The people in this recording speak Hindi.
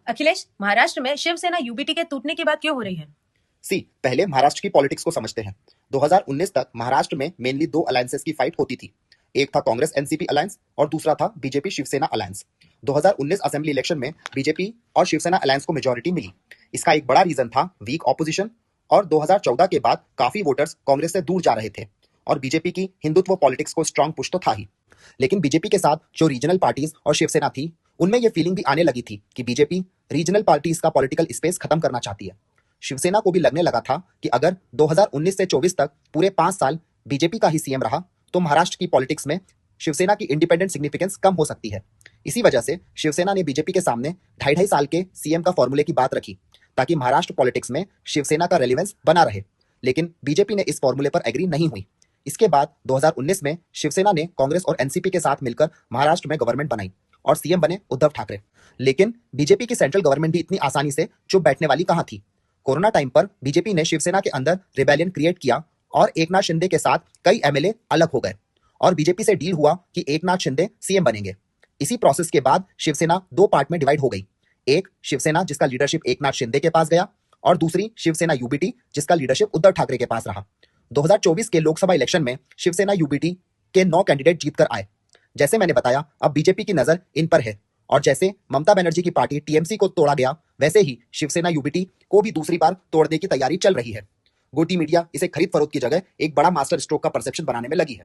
अखिलेश, महाराष्ट्र में शिवसेना यूबीटी के टूटने की बात क्यों हो रही है? पहले महाराष्ट्र की पॉलिटिक्स को समझते हैं। 2019 तक महाराष्ट्र में मेनली दो अलायंसेस की फाइट होती थी। एक था कांग्रेस एनसीपी अलायंस और दूसरा था BJP Shivsena alliance. 2019 assembly election में बीजेपी और शिवसेना अलायंस को मेजोरिटी मिली। इसका एक बड़ा रीजन था वीक ऑपोजिशन और 2014 के बाद काफी वोटर्स कांग्रेस से दूर जा रहे थे और बीजेपी की हिंदुत्व पॉलिटिक्स को स्ट्रांग पुश तो था ही। लेकिन बीजेपी के साथ जो रीजनल पार्टीज और शिवसेना थी, उनमें यह फीलिंग भी आने लगी थी कि बीजेपी रीजनल पार्टीज का पॉलिटिकल स्पेस खत्म करना चाहती है। शिवसेना को भी लगने लगा था कि अगर 2019 से 24 तक पूरे 5 साल बीजेपी का ही सीएम रहा तो महाराष्ट्र की पॉलिटिक्स में शिवसेना की इंडिपेंडेंट सिग्निफिकेंस कम हो सकती है। इसी वजह से शिवसेना ने बीजेपी के सामने 2.5 साल के सीएम का फॉर्मूले की बात रखी ताकि महाराष्ट्र पॉलिटिक्स में शिवसेना का रेलेवेंस बना रहे। लेकिन बीजेपी ने इस फॉर्मूले पर एग्री नहीं हुई। इसके बाद 2019 में शिवसेना ने कांग्रेस और एनसीपी के साथ मिलकर महाराष्ट्र में गवर्नमेंट बनाई और सीएम बने उद्धव ठाकरे। लेकिन बीजेपी की सेंट्रल गवर्नमेंट भी इतनी आसानी से चुप बैठने वाली कहां थी। कोरोना टाइम पर बीजेपी ने शिवसेना के अंदर रिबेलियन क्रिएट किया और एकनाथ शिंदे के साथ कई एमएलए अलग हो गए और बीजेपी से डील हुआ कि एकनाथ शिंदे सीएम बनेंगे। इसी प्रोसेस के बाद शिवसेना दो पार्ट में डिवाइड हो गई। एक शिवसेना जिसका लीडरशिप एकनाथ शिंदे के पास गया और दूसरी शिवसेना यूबीटी जिसका लीडरशिप उद्धव ठाकरे के पास रहा। 2024 के लोकसभा इलेक्शन में शिवसेना यूबीटी के 9 कैंडिडेट जीतकर आए। जैसे मैंने बताया, अब बीजेपी की नजर इन पर है और जैसे ममता बनर्जी की पार्टी टीएमसी को तोड़ा गया, वैसे ही शिवसेना यूबीटी को भी दूसरी बार तोड़ने की तैयारी चल रही है। गोटी मीडिया इसे खरीद फरोख्त की जगह एक बड़ा मास्टर स्ट्रोक का परसेप्शन बनाने में लगी है।